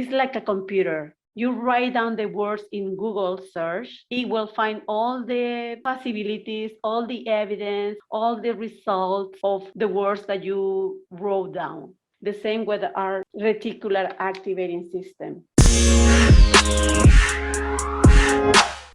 It's like a computer. You write down the words in Google search, it will find all the possibilities, all the evidence, all the results of the words that you wrote down. The same with our reticular activating system.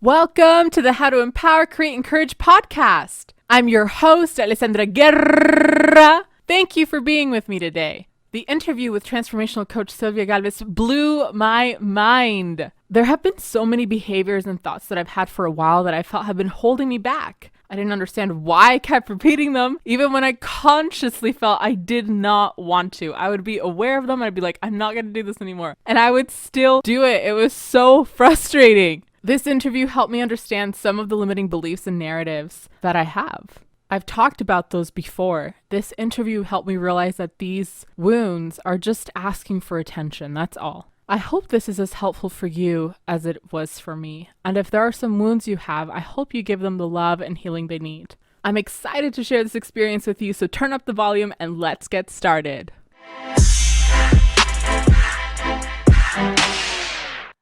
Welcome to the How to Empower, Create, Encourage podcast. I'm your host, Alessandra Guerra. Thank you for being with me today. The interview with transformational coach Sylvia Galvez blew my mind. There have been so many behaviors and thoughts that I've had for a while that I felt have been holding me back. I didn't understand why I kept repeating them, even when I consciously felt I did not want to. I would be aware of them. I'd be like, I'm not going to do this anymore. And I would still do it. It was so frustrating. This interview helped me understand some of the limiting beliefs and narratives that I have. I've talked about those before. This interview helped me realize that these wounds are just asking for attention. That's all. I hope this is as helpful for you as it was for me. And if there are some wounds you have, I hope you give them the love and healing they need. I'm excited to share this experience with you, so turn up the volume and let's get started.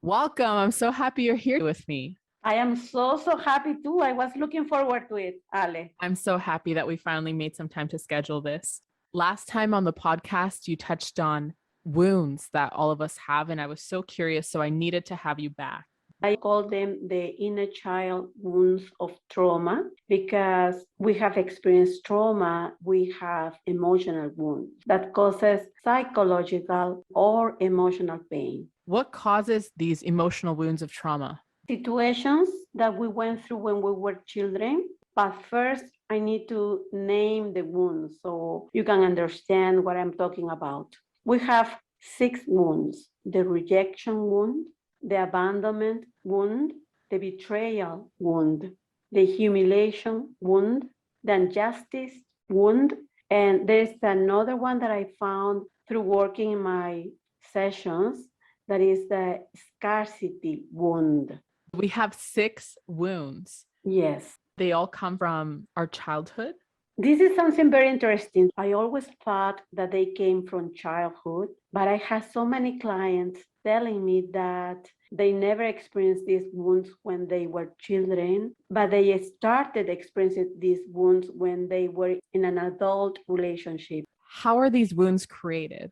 Welcome. I'm so happy you're here with me. I am so happy too. I was looking forward to it, Ale. I'm so happy that we finally made some time to schedule this. Last time on the podcast, you touched on wounds that all of us have, and I was so curious, so I needed to have you back. I call them the inner child wounds of trauma because we have experienced trauma, we have emotional wounds that causes psychological or emotional pain. What causes these emotional wounds of trauma? Situations that we went through when we were children, but first I need to name the wounds so you can understand what I'm talking about. We have 6 wounds: the rejection wound, the abandonment wound, the betrayal wound, the humiliation wound, the injustice wound, and there's another one that I found through working in my sessions, that is the scarcity wound. We have 6 wounds. Yes. They all come from our childhood. This is something very interesting. I always thought that they came from childhood, but I had so many clients telling me that they never experienced these wounds when they were children, but they started experiencing these wounds when they were in an adult relationship. How are these wounds created?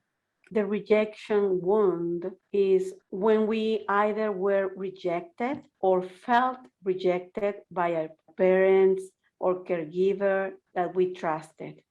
The rejection wound is when we either were rejected or felt rejected by our parents or caregiver that we trusted.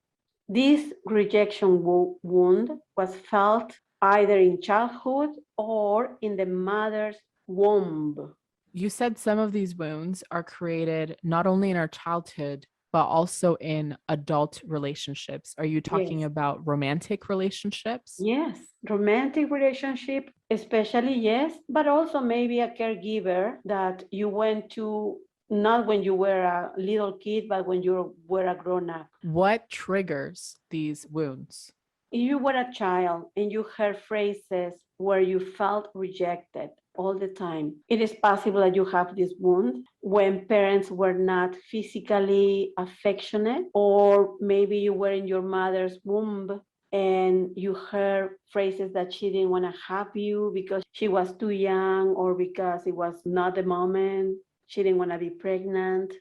This rejection wound was felt either in childhood or in the mother's womb. You said some of these wounds are created not only in our childhood, but also in adult relationships. Are you talking about romantic relationships? Yes, romantic relationship, especially, yes, but also maybe a caregiver that you went to not when you were a little kid, but when you were a grown up. What triggers these wounds? If you were a child and you heard phrases where you felt rejected all the time, it is possible that you have this wound when parents were not physically affectionate, or maybe you were in your mother's womb and you heard phrases that she didn't want to have you because she was too young or because it was not the moment, she didn't want to be pregnant.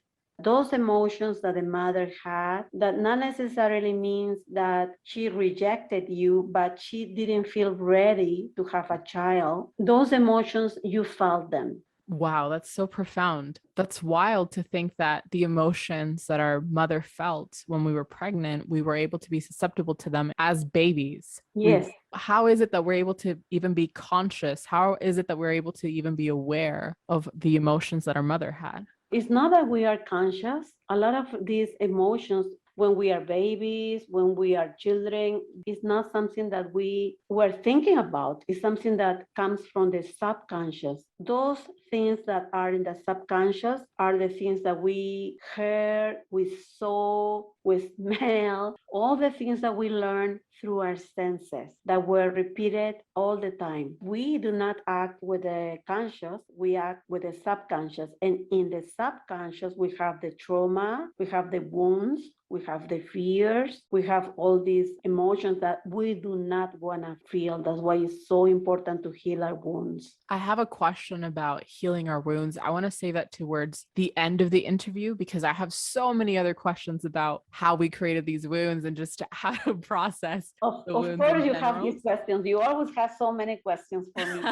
Those emotions that the mother had, that not necessarily means that she rejected you, but she didn't feel ready to have a child. Those emotions, you felt them. Wow, that's so profound. That's wild to think that the emotions that our mother felt when we were pregnant, we were able to be susceptible to them as babies. Yes. How is it that we're able to even be conscious? How is it that we're able to even be aware of the emotions that our mother had? It's not that we are conscious. A lot of these emotions, when we are babies, when we are children, it's not something that we were thinking about. It's something that comes from the subconscious. Those things that are in the subconscious are the things that we heard, we saw, we smell, all the things that we learn through our senses that were repeated all the time. We do not act with the conscious, we act with the subconscious. And in the subconscious, we have the trauma, we have the wounds, we have the fears, we have all these emotions that we do not want to feel. That's why it's so important to heal our wounds. I have a question about healing our wounds. I want to say that towards the end of the interview, because I have so many other questions about how we created these wounds and just how to process the Of wounds course, in you have general. these questions. You always have so many questions for me.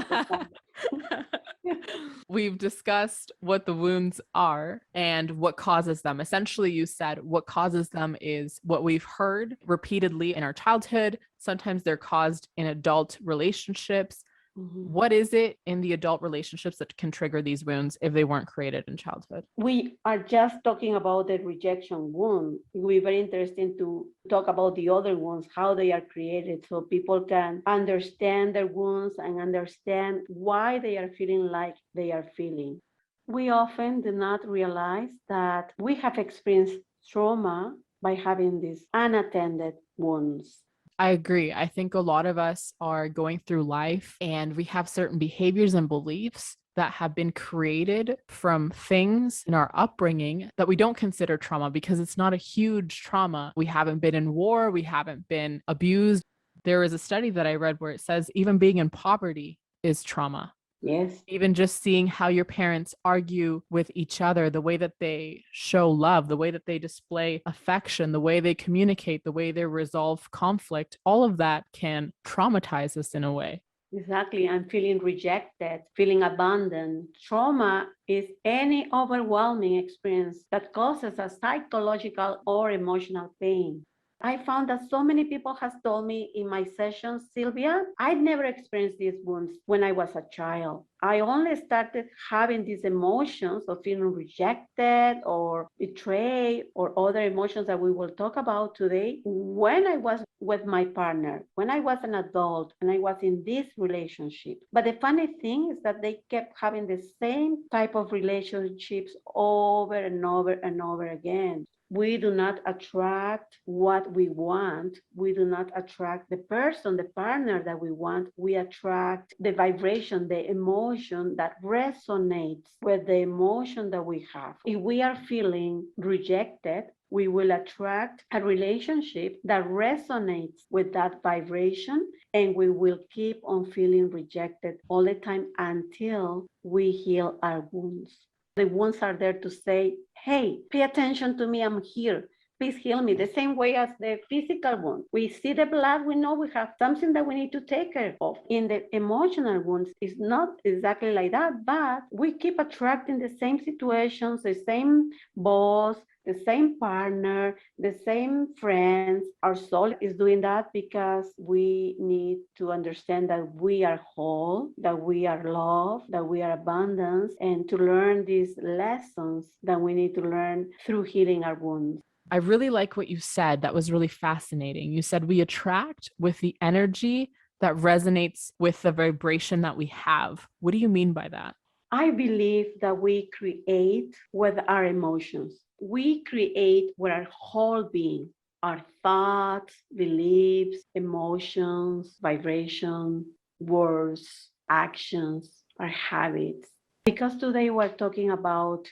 We've discussed what the wounds are and what causes them. Essentially, you said what causes them is what we've heard repeatedly in our childhood. Sometimes they're caused in adult relationships. What is it in the adult relationships that can trigger these wounds if they weren't created in childhood? We are just talking about the rejection wound. It will be very interesting to talk about the other wounds, how they are created, so people can understand their wounds and understand why they are feeling like they are feeling. We often do not realize that we have experienced trauma by having these unattended wounds. I agree. I think a lot of us are going through life and we have certain behaviors and beliefs that have been created from things in our upbringing that we don't consider trauma because it's not a huge trauma. We haven't been in war, we haven't been abused. There is a study that I read where it says even being in poverty is trauma. Yes. Even just seeing how your parents argue with each other, the way that they show love, the way that they display affection, the way they communicate, the way they resolve conflict, all of that can traumatize us in a way. Exactly. I'm feeling rejected, feeling abandoned. Trauma is any overwhelming experience that causes a psychological or emotional pain. I found that so many people has told me in my sessions, Sylvia, I'd never experienced these wounds when I was a child. I only started having these emotions of feeling rejected or betrayed or other emotions that we will talk about today when I was with my partner, when I was an adult and I was in this relationship. But the funny thing is that they kept having the same type of relationships over and over and over again. We do not attract what we want. We do not attract the person, the partner that we want. We attract the vibration, the emotion that resonates with the emotion that we have. If we are feeling rejected, we will attract a relationship that resonates with that vibration, and we will keep on feeling rejected all the time until we heal our wounds. The wounds are there to say, hey, pay attention to me, I'm here. Please heal me. The same way as the physical wound. We see the blood, we know we have something that we need to take care of. In the emotional wounds, it's not exactly like that, but we keep attracting the same situations, the same boss, the same partner, the same friends. Our soul is doing that because we need to understand that we are whole, that we are loved, that we are abundant, and to learn these lessons that we need to learn through healing our wounds. I really like what you said. That was really fascinating. You said we attract with the energy that resonates with the vibration that we have. What do you mean by that? I believe that we create with our emotions. We create with our whole being, our thoughts, beliefs, emotions, vibration, words, actions, our habits. Because today we're talking about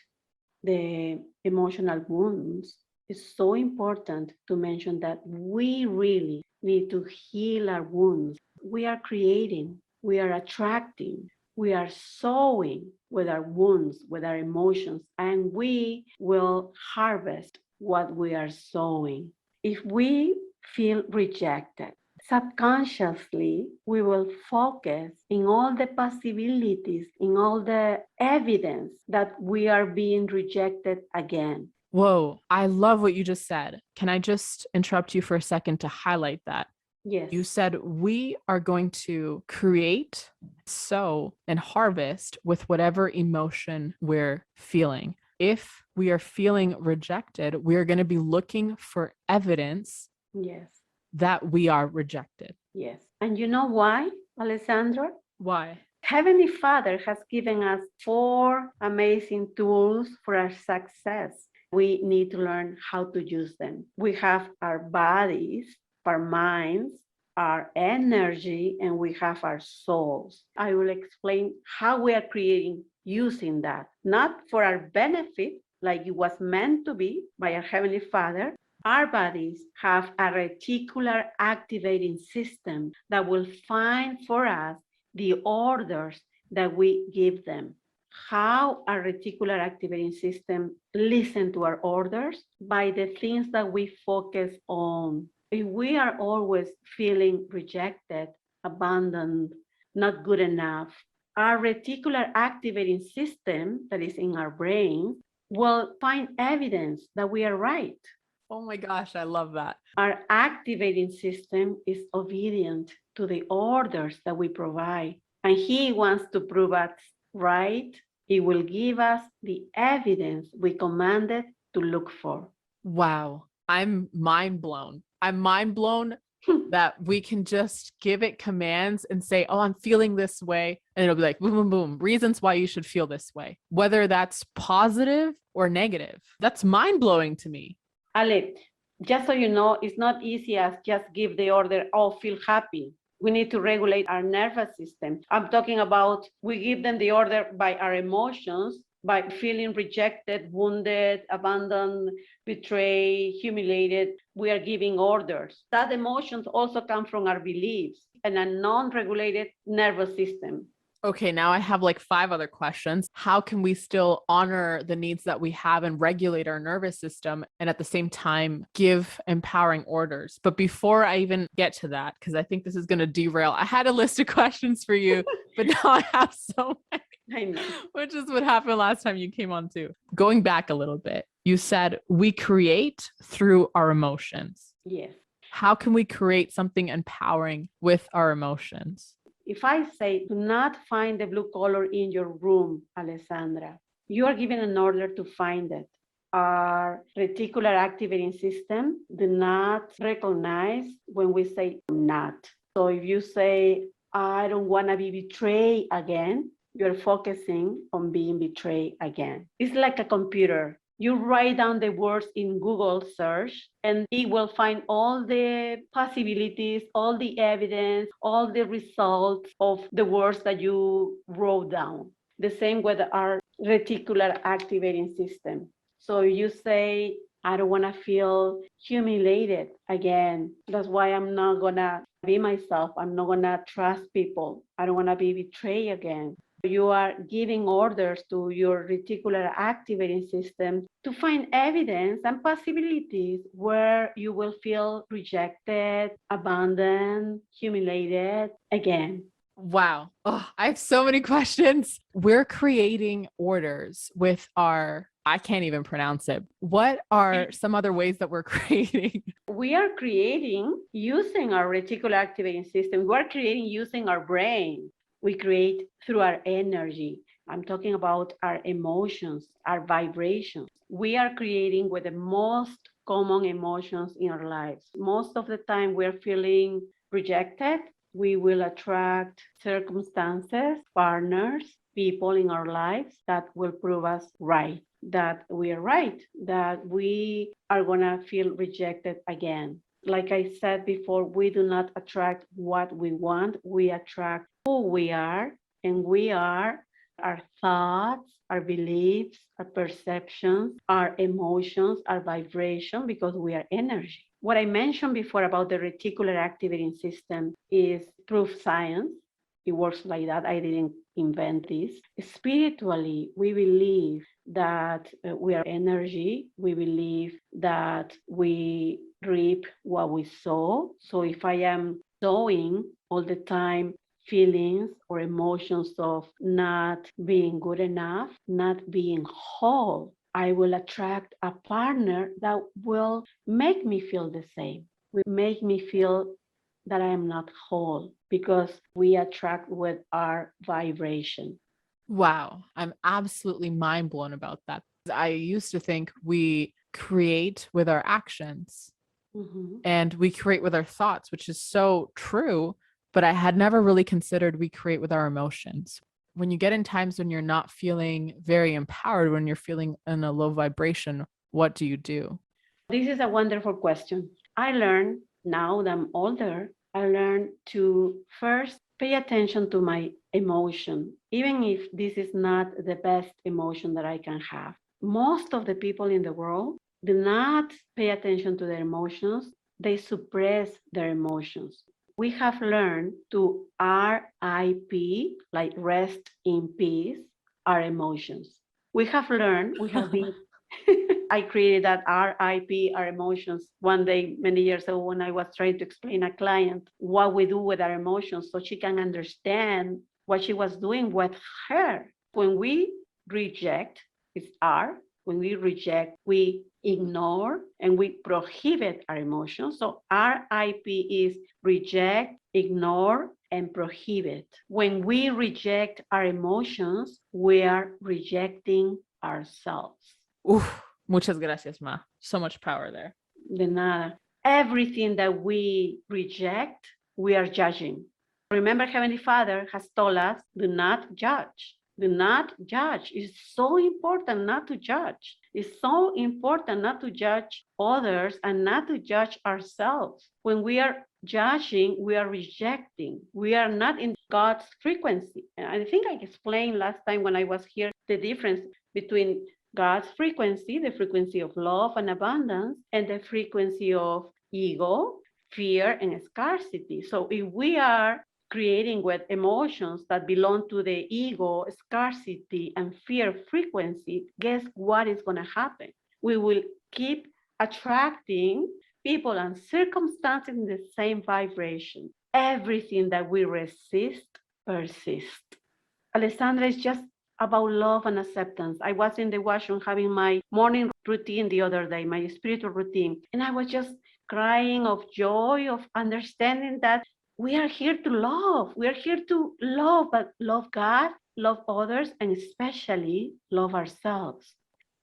the emotional wounds, it's so important to mention that we really need to heal our wounds. We are creating, we are attracting, we are sowing with our wounds, with our emotions, and we will harvest what we are sowing. If we feel rejected, subconsciously, we will focus in all the possibilities, in all the evidence that we are being rejected again. Whoa, I love what you just said. Can I just interrupt you for a second to highlight that? Yes. You said we are going to create, sow, and harvest with whatever emotion we're feeling. If we are feeling rejected, we are going to be looking for evidence Yes. that we are rejected. Yes. And you know why, Alessandra? Why? Heavenly Father has given us 4 amazing tools for our success. We need to learn how to use them. We have our bodies, our minds, our energy and we have our souls. I will explain how we are creating using that, not for our benefit, like it was meant to be by our Heavenly Father. Our bodies have a reticular activating system that will find for us the orders that we give them. How our reticular activating system listen to our orders? By the things that we focus on. If we are always feeling rejected, abandoned, not good enough, our reticular activating system that is in our brain will find evidence that we are right. Oh my gosh, I love that. Our activating system is obedient to the orders that we provide, and he wants to prove us right. He will give us the evidence we commanded to look for. Wow. I'm mind blown. I'm mind blown that we can just give it commands and say, oh, I'm feeling this way. And it'll be like, boom, boom, boom, reasons why you should feel this way, whether that's positive or negative. That's mind blowing to me. Ale, just so you know, it's not easy as just give the order, oh, feel happy. We need to regulate our nervous system. I'm talking about we give them the order by our emotions, by feeling rejected, wounded, abandoned, betrayed, humiliated. We are giving orders. That emotions also come from our beliefs and a non-regulated nervous system. Okay, now I have like 5 other questions. How can we still honor the needs that we have and regulate our nervous system and at the same time give empowering orders? But before I even get to that, because I think this is going to derail, I had a list of questions for you, but now I have so many. I know. Which is what happened last time you came on too. Going back a little bit, you said we create through our emotions. Yes. How can we create something empowering with our emotions? If I say, do not find the blue color in your room, Alessandra, you are given an order to find it. Our reticular activating system do not recognize when we say not. So if you say, I don't want to be betrayed again, you're focusing on being betrayed again. It's like a computer. You write down the words in Google search and it will find all the possibilities, all the evidence, all the results of the words that you wrote down. The same with our reticular activating system. So you say, I don't want to feel humiliated again. That's why I'm not going to be myself. I'm not going to trust people. I don't want to be betrayed again. You are giving orders to your reticular activating system to find evidence and possibilities where you will feel rejected, abandoned, humiliated again. Wow. Oh, I have so many questions. We're creating orders with our, I can't even pronounce it. What are some other ways that we're creating? We are creating using our reticular activating system. We're creating using our brain. We create through our energy. I'm talking about our emotions, our vibrations. We are creating with the most common emotions in our lives. Most of the time we're feeling rejected. We will attract circumstances, partners, people in our lives that will prove us right, that we are right, that we are going to feel rejected again. Like I said before, we do not attract what we want. We attract who we are, and we are our thoughts, our beliefs, our perceptions, our emotions, our vibration, because we are energy. What I mentioned before about the reticular activating system is proof science. It works like that. I didn't invent this. Spiritually, we believe that we are energy. We believe that we reap what we sow. So if I am sowing all the time feelings or emotions of not being good enough, not being whole, I will attract a partner that will make me feel the same, will make me feel that I am not whole, because we attract with our vibration. Wow. I'm absolutely mind blown about that. I used to think we create with our actions and we create with our thoughts, which is so true. But I had never really considered we create with our emotions. When you get in times when you're not feeling very empowered, when you're feeling in a low vibration, what do you do? This is a wonderful question. I learned now that I'm older, I learned to first pay attention to my emotion, even if this is not the best emotion that I can have. Most of the people in the world do not pay attention to their emotions. They suppress their emotions. We have learned to RIP, like rest in peace, our emotions. We have learned, we have been I created that RIP, our emotions, one day many years ago when I was trying to explain a client what we do with our emotions so she can understand what she was doing with her. When we reject, it's R. When we reject, we ignore and we prohibit our emotions. So RIP is reject, ignore, and prohibit. When we reject our emotions, we are rejecting ourselves. Oof. Muchas gracias, Ma. So much power there. De nada. Everything that we reject, we are judging. Remember, Heavenly Father has told us, do not judge. Do not judge. It's so important not to judge. It's so important not to judge others and not to judge ourselves. When we are judging, we are rejecting. We are not in God's frequency. And I think I explained last time when I was here the difference between God's frequency, the frequency of love and abundance, and the frequency of ego, fear, and scarcity. So if we are creating with emotions that belong to the ego, scarcity, and fear frequency, guess what is going to happen? We will keep attracting people and circumstances in the same vibration. Everything that we resist persists. Alessandra, is just about love and acceptance. I was in the washroom having my morning routine the other day, my spiritual routine, and I was just crying of joy, of understanding that we are here to love. We are here to love, but love God, love others, and especially love ourselves.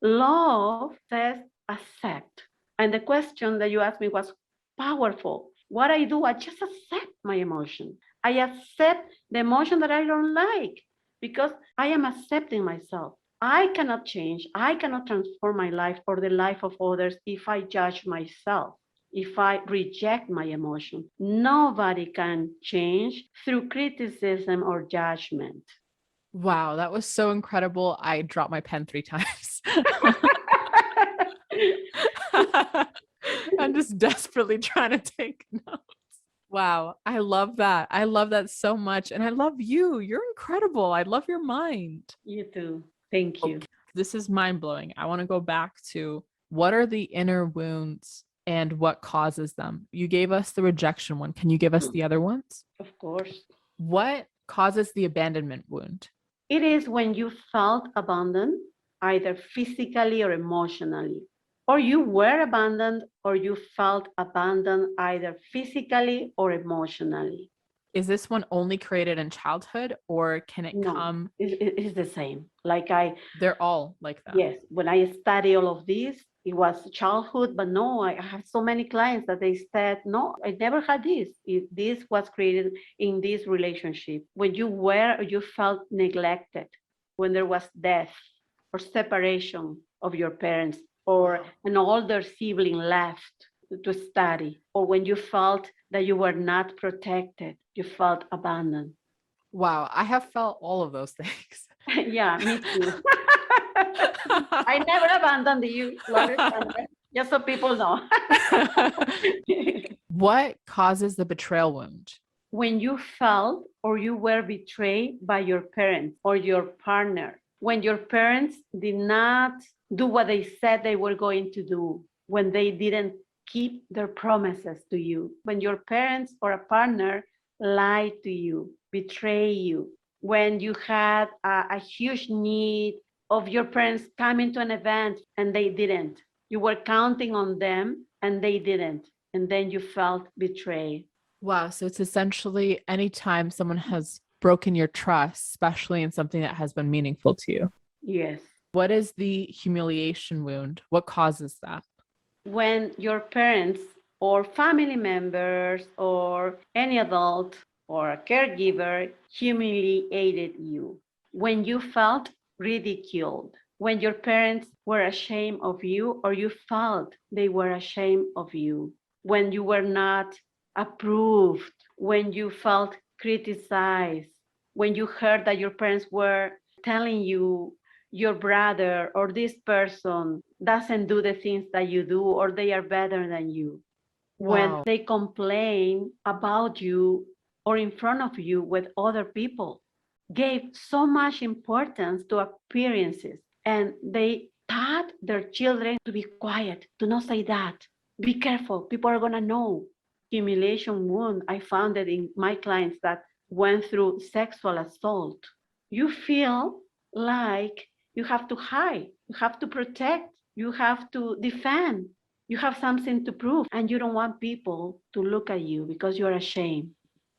Love says accept. And the question that you asked me was powerful. What I do, I just accept my emotion. I accept the emotion that I don't like because I am accepting myself. I cannot change. I cannot transform my life or the life of others if I judge myself, if I reject my emotion. Nobody can change through criticism or judgment. Wow, that was so incredible. I dropped my pen 3 times. I'm just desperately trying to take notes. Wow, I love that. I love that so much. And I love you. You're incredible. I love your mind. You too. Thank you. Okay. This is mind blowing. I want to go back to what are the inner wounds and what causes them? You gave us the rejection one. Can you give us the other ones? Of course. What causes the abandonment wound? It is when you felt abandoned, either physically or emotionally, or you were abandoned or you felt abandoned either physically or emotionally. Is this one only created in childhood or can it No, come? it's the same. They're all like that. Yes, when I study all of this, it was childhood, but no, I have so many clients that they said, no, I never had this. This was created in this relationship. When you felt neglected, when there was death or separation of your parents, or an older sibling left to study, or when you felt that you were not protected, you felt abandoned. Wow, I have felt all of those things. Yeah, me too. I never abandoned you, Alexandra, just so people know. What causes the betrayal wound? When you felt or you were betrayed by your parents or your partner, when your parents did not do what they said they were going to do, when they didn't keep their promises to you, when your parents or a partner lied to you, betray you, when you had a huge need of your parents coming to an event and they didn't. You were counting on them and they didn't. And then you felt betrayed. Wow. So it's essentially anytime someone has broken your trust, especially in something that has been meaningful to you. Yes. What is the humiliation wound? What causes that? When your parents or family members or any adult or a caregiver humiliated you, when you felt ridiculed, when your parents were ashamed of you or you felt they were ashamed of you, when you were not approved, when you felt criticized, when you heard that your parents were telling you your brother or this person doesn't do the things that you do or they are better than you, when Wow. they complain about you or in front of you with other people, gave so much importance to appearances, and they taught their children to be quiet, to not say that, be careful, people are going to know. Humiliation wound, I found it in my clients that went through sexual assault. You feel like you have to hide, you have to protect, you have to defend, you have something to prove, and you don't want people to look at you because you're ashamed.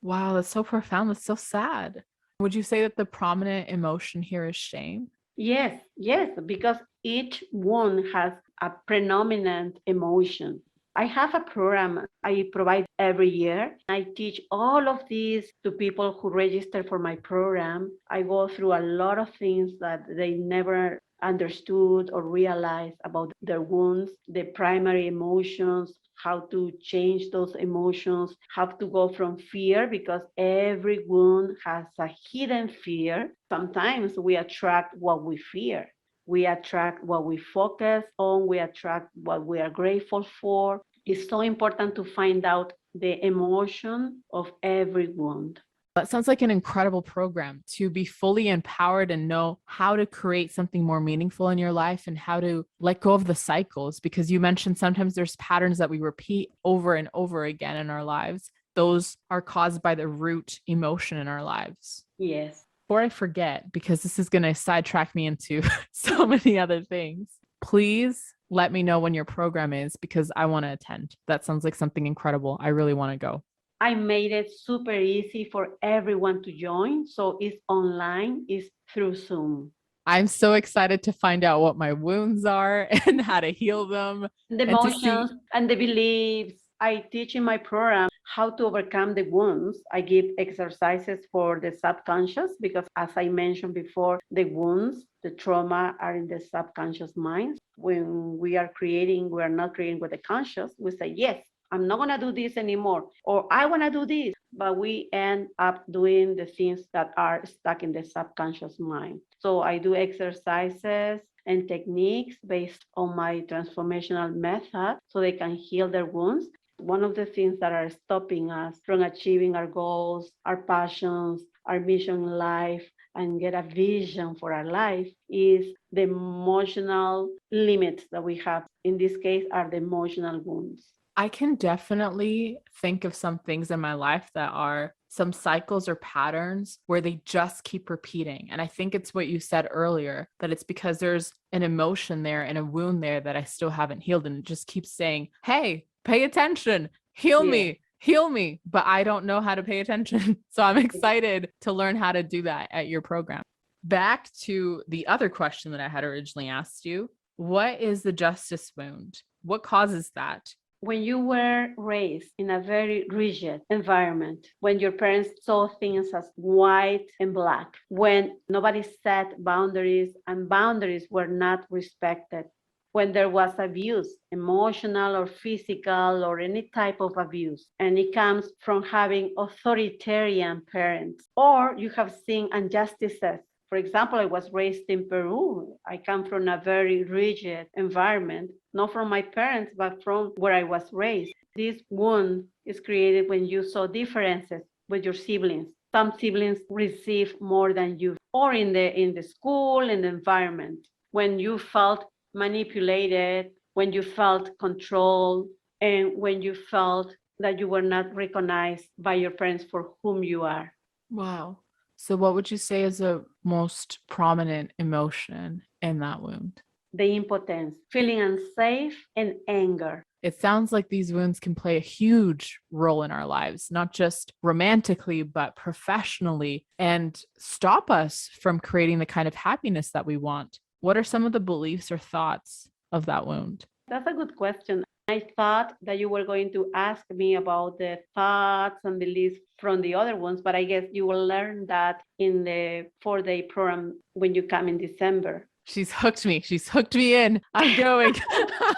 Wow, that's so profound. That's so sad. Would you say that the prominent emotion here is shame? Yes, yes, because each one has a predominant emotion. I have a program I provide every year. I teach all of these to people who register for my program. I go through a lot of things that they never understood or realized about their wounds, the primary emotions, how to change those emotions, how to go from fear, because every wound has a hidden fear. Sometimes we attract what we fear. We attract what we focus on, we attract what we are grateful for. It's so important to find out the emotion of every wound. That sounds like an incredible program to be fully empowered and know how to create something more meaningful in your life and how to let go of the cycles. Because you mentioned sometimes there's patterns that we repeat over and over again in our lives. Those are caused by the root emotion in our lives. Yes. Before I forget, because this is going to sidetrack me into so many other things, please let me know when your program is because I want to attend. That sounds like something incredible. I really want to go. I made it super easy for everyone to join. So it's online, it's through Zoom. I'm so excited to find out what my wounds are and how to heal them The and to see. emotions and the beliefs. I teach in my program how to overcome the wounds. I give exercises for the subconscious because, as I mentioned before, the wounds, the trauma are in the subconscious mind. When we are creating, we are not creating with the conscious. We say, yes, I'm not going to do this anymore, or I want to do this, but we end up doing the things that are stuck in the subconscious mind. So I do exercises and techniques based on my transformational method so they can heal their wounds. One of the things that are stopping us from achieving our goals, our passions, our mission in life, and get a vision for our life is the emotional limits that we have. In this case, are the emotional wounds. I can definitely think of some things in my life that are some cycles or patterns where they just keep repeating. And I think it's what you said earlier, that it's because there's an emotion there and a wound there that I still haven't healed. And it just keeps saying, hey, pay attention, heal me, heal me. But I don't know how to pay attention. So I'm excited to learn how to do that at your program. Back to the other question that I had originally asked you. What is the justice wound? What causes that? When you were raised in a very rigid environment, when your parents saw things as white and black, when nobody set boundaries and boundaries were not respected, when there was abuse, emotional or physical or any type of abuse, and it comes from having authoritarian parents, or you have seen injustices. For example, I was raised in Peru. I come from a very rigid environment, not from my parents, but from where I was raised. This wound is created when you saw differences with your siblings. Some siblings receive more than you, or in the school, in the environment, when you felt manipulated, when you felt controlled, and when you felt that you were not recognized by your parents for whom you are. Wow. So what would you say is the most prominent emotion in that wound? The impotence, feeling unsafe, and anger. It sounds like these wounds can play a huge role in our lives, not just romantically, but professionally, and stop us from creating the kind of happiness that we want. What are some of the beliefs or thoughts of that wound? That's a good question. I thought that you were going to ask me about the thoughts and beliefs from the other ones, but I guess you will learn that in the 4-day program when you come in December. She's hooked me. She's hooked me in. I'm going.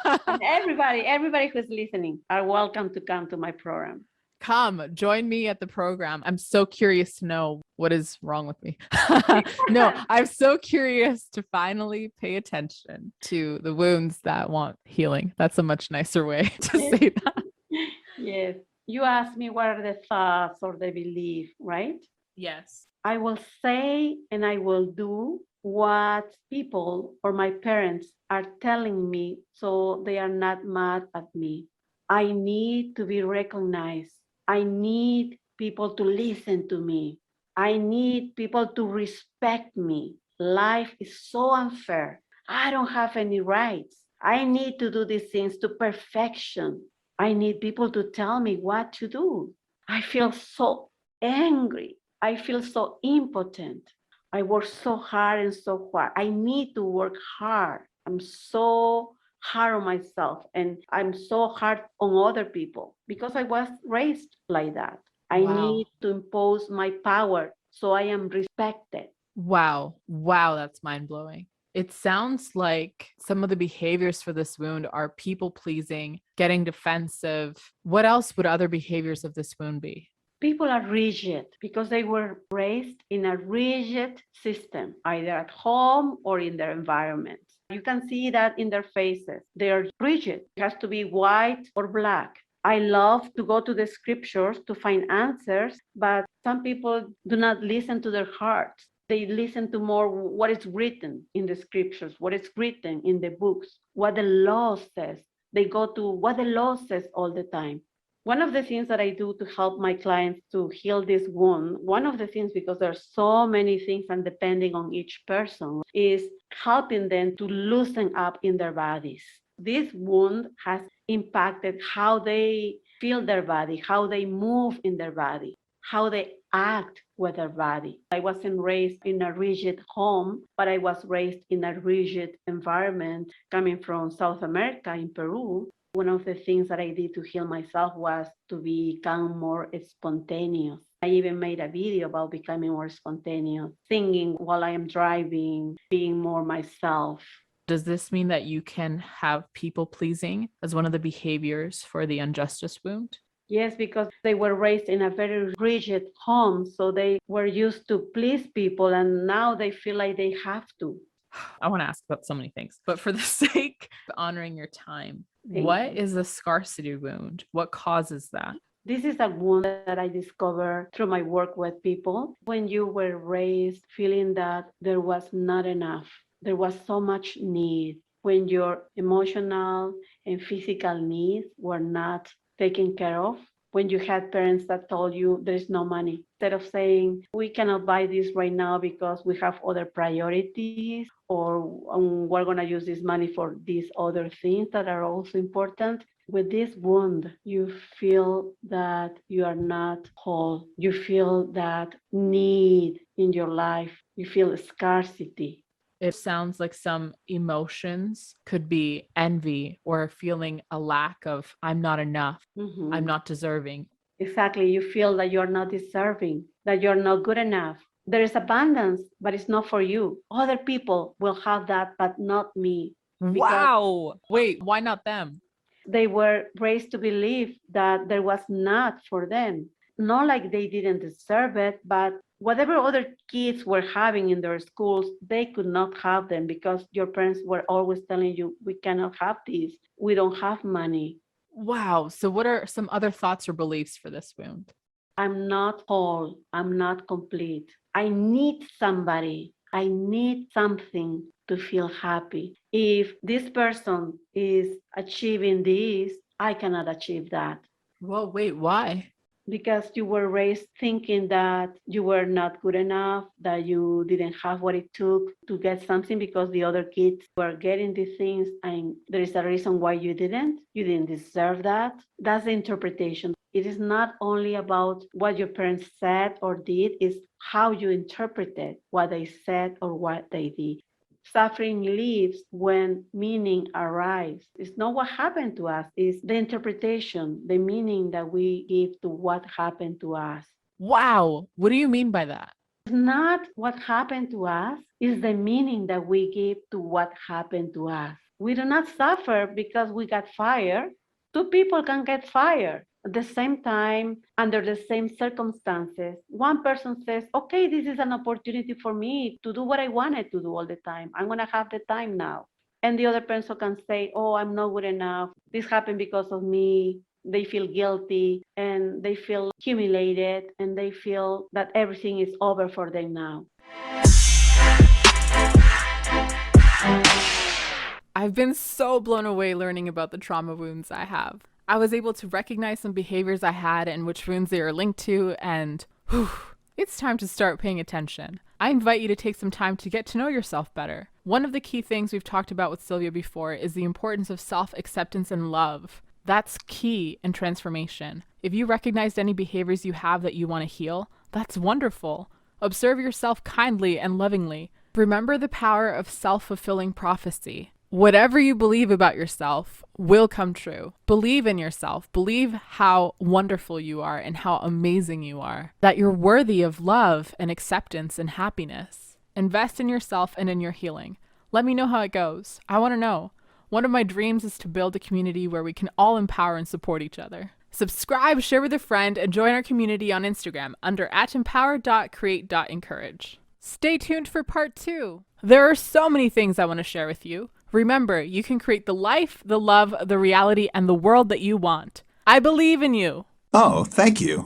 And everybody who's listening are welcome to come to my program. Come join me at the program. I'm so curious to know what is wrong with me. No, I'm so curious to finally pay attention to the wounds that want healing. That's a much nicer way to say that. Yes. You asked me what are the thoughts or the belief, right? Yes. I will say and I will do what people or my parents are telling me so they are not mad at me. I need to be recognized. I need people to listen to me. I need people to respect me. Life is so unfair. I don't have any rights. I need to do these things to perfection. I need people to tell me what to do. I feel so angry. I feel so impotent. I work so hard and so hard. I need to work hard. I'm so hard on myself and I'm so hard on other people because I was raised like that. I Wow. need to impose my power so I am respected. Wow. Wow. That's mind blowing. It sounds like some of the behaviors for this wound are people pleasing, getting defensive. What else would other behaviors of this wound be? People are rigid because they were raised in a rigid system, either at home or in their environment. You can see that in their faces. They are rigid. It has to be white or black. I love to go to the scriptures to find answers, but some people do not listen to their hearts. They listen to more what is written in the scriptures, what is written in the books, what the law says. They go to what the law says all the time. One of the things that I do to help my clients to heal this wound, one of the things, because there's so many things and depending on each person, is helping them to loosen up in their bodies. This wound has impacted how they feel their body, how they move in their body, how they act with their body. I wasn't raised in a rigid home, but I was raised in a rigid environment coming from South America in Peru. One of the things that I did to heal myself was to become more spontaneous. I even made a video about becoming more spontaneous, singing while I am driving, being more myself. Does this mean that you can have people pleasing as one of the behaviors for the injustice wound? Yes, because they were raised in a very rigid home, so they were used to please people, and now they feel like they have to. I want to ask about so many things, but for the sake of honoring your time, Thank what you. is a scarcity wound? What causes that? This is a wound that I discovered through my work with people. When you were raised feeling that there was not enough, there was so much need, when your emotional and physical needs were not taken care of, when you had parents that told you there's no money, instead of saying, we cannot buy this right now because we have other priorities, or we're going to use this money for these other things that are also important. With this wound, you feel that you are not whole. You feel that need in your life. You feel scarcity. It sounds like some emotions could be envy or feeling a lack of, I'm not enough, I'm Mhm. not deserving. Exactly. You feel that you're not deserving, that you're not good enough. There is abundance, but it's not for you. Other people will have that, but not me, because Wow. Wait, why not them? they were raised to believe that there was not for them. Not like they didn't deserve it, but whatever other kids were having in their schools, they could not have them because your parents were always telling you, we cannot have this. We don't have money. Wow. So, what are some other thoughts or beliefs for this wound? I'm not whole. I'm not complete. I need somebody. I need something to feel happy. If this person is achieving this, I cannot achieve that. Well, wait, why? Because you were raised thinking that you were not good enough, that you didn't have what it took to get something because the other kids were getting these things and there is a reason why you didn't. You didn't deserve that. That's the interpretation. It is not only about what your parents said or did, it's how you interpreted what they said or what they did. Suffering leaves when meaning arrives. It's not what happened to us, it's the interpretation, the meaning that we give to what happened to us. Wow. What do you mean by that? It's not what happened to us, it's the meaning that we give to what happened to us. We do not suffer because we got fired. Two people can get fired. At the same time, under the same circumstances, one person says, okay, this is an opportunity for me to do what I wanted to do all the time. I'm going to have the time now. And the other person can say, oh, I'm not good enough. This happened because of me. They feel guilty and they feel humiliated and they feel that everything is over for them now. I've been so blown away learning about the trauma wounds I have. I was able to recognize some behaviors I had and which wounds they are linked to, and it's time to start paying attention. I invite you to take some time to get to know yourself better. One of the key things we've talked about with Sylvia before is the importance of self-acceptance and love. That's key in transformation. If you recognized any behaviors you have that you want to heal, that's wonderful. Observe yourself kindly and lovingly. Remember the power of self-fulfilling prophecy. Whatever you believe about yourself will come true. Believe in yourself. Believe how wonderful you are and how amazing you are. That you're worthy of love and acceptance and happiness. Invest in yourself and in your healing. Let me know how it goes. I want to know. One of my dreams is to build a community where we can all empower and support each other. Subscribe, share with a friend, and join our community on Instagram under @empower.create.encourage. Stay tuned for part 2. There are so many things I want to share with you. Remember, you can create the life, the love, the reality, and the world that you want. I believe in you. Oh, thank you.